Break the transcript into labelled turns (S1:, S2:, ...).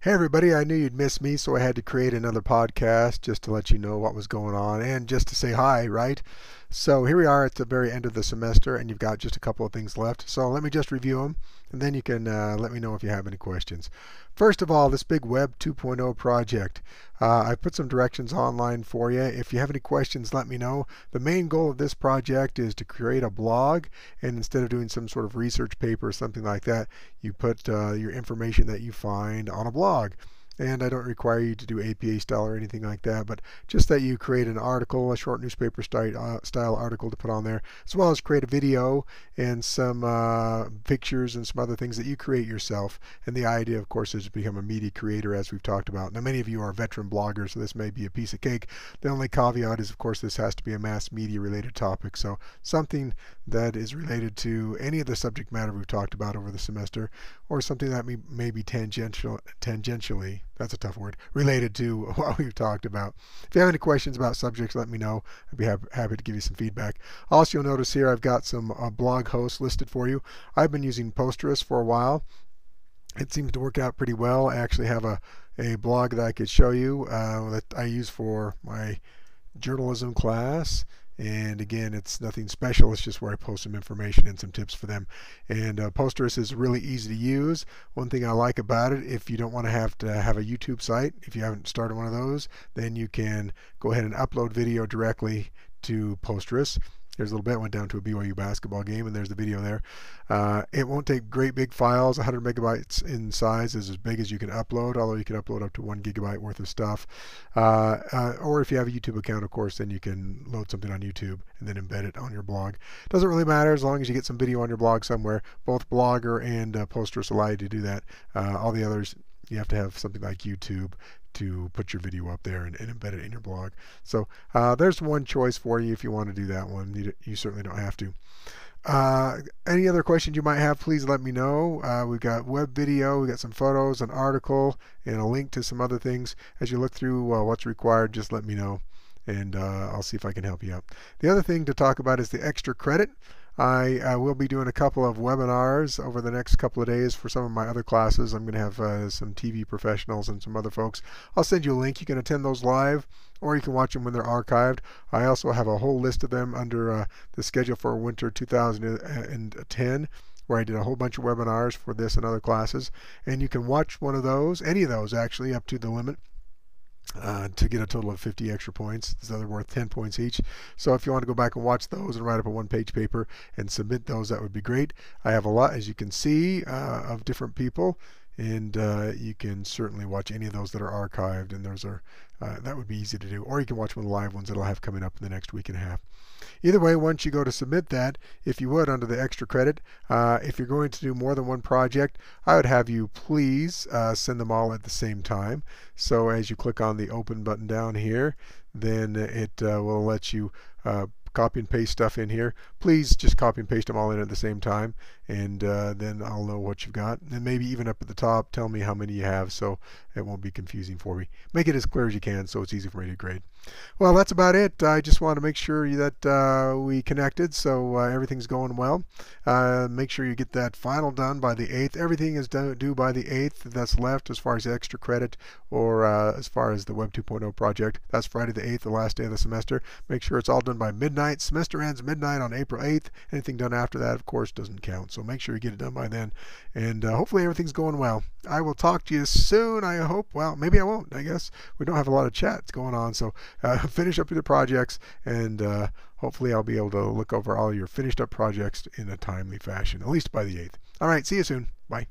S1: Hey everybody, I knew you'd miss me, so I had to create another podcast just to let you know what was going on and just to say hi, right? So here we are at the very end of the semester, and you've got just a couple of things left. So let me just review them, and then you can let me know if you have any questions. First of all, this big Web 2.0 project. I put some directions online for you. If you have any questions, let me know. The main goal of this project is to create a blog, and instead of doing some sort of research paper or something like that, you put your information that you find on a blog. And I don't require you to do APA style or anything like that, but just that you create an article, a short newspaper style article to put on there, as well as create a video and some pictures and some other things that you create yourself. And the idea, of course, is to become a media creator, as we've talked about. Now, many of you are veteran bloggers, so this may be a piece of cake. The only caveat is, of course, this has to be a mass media related topic, so something that is related to any of the subject matter we've talked about over the semester, or something that may be tangentially, that's a tough word, related to what we've talked about. If you have any questions about subjects, let me know. I'd be happy to give you some feedback. Also, you'll notice here I've got some blog hosts listed for you. I've been using Posterus for a while. It seems to work out pretty well. I actually have a blog that I could show you that I use for my journalism class. And again, it's nothing special. It's just where I post some information and some tips for them. And Posterous is really easy to use. One thing I like about it, if you don't want to have a YouTube site, if you haven't started one of those, then you can go ahead and upload video directly to Posterous. There's a little bit. I went down to a BYU basketball game, and there's the video there. It won't take great big files. 100 megabytes in size is as big as you can upload, although you can upload up to 1 gigabyte worth of stuff. Or if you have a YouTube account, of course, then you can load something on YouTube and then embed it on your blog. Doesn't really matter as long as you get some video on your blog somewhere. Both Blogger and Posterous allow you to do that. All the others, you have to have something like YouTube to put your video up there and embed it in your blog. So there's one choice for you if you want to do that one. You certainly don't have to. Any other questions you might have, please let me know. We've got web video, we've got some photos, an article, and a link to some other things. As you look through what's required, just let me know, and I'll see if I can help you out. The other thing to talk about is the extra credit. I will be doing a couple of webinars over the next couple of days for some of my other classes. I'm going to have some TV professionals and some other folks. I'll send you a link. You can attend those live, or you can watch them when they're archived. I also have a whole list of them under the schedule for winter 2010, where I did a whole bunch of webinars for this and other classes. And you can watch one of those, any of those actually, up to the limit. To get a total of 50 extra points. So they're worth 10 points each. So if you want to go back and watch those and write up a one-page paper and submit those, that would be great. I have a lot, as you can see, of different people, and you can certainly watch any of those that are archived, and those are that would be easy to do. Or you can watch one of the live ones that I'll have coming up in the next week and a half. Either way, once you go to submit that, if you would, under the extra credit, if you're going to do more than one project, I would have you please send them all at the same time. So as you click on the open button down here, then it will let you copy and paste stuff in here. Please just copy and paste them all in at the same time, and then I'll know what you've got. And maybe even up at the top, tell me how many you have so it won't be confusing for me. Make it as clear as you can so it's easy for me to grade. Well, that's about it. I just want to make sure that we connected, so everything's going well. Make sure you get that final done by the 8th. Everything is due by the 8th that's left as far as extra credit, or as far as the Web 2.0 project. That's Friday the 8th, the last day of the semester. Make sure it's all done by midnight. Semester ends midnight on April 8th. Anything done after that, of course, doesn't count. So make sure you get it done by then. And hopefully everything's going well. I will talk to you soon, I hope. Well, maybe I won't, I guess. We don't have a lot of chats going on. So finish up your projects, and hopefully I'll be able to look over all your finished up projects in a timely fashion, at least by the 8th. All right, see you soon. Bye.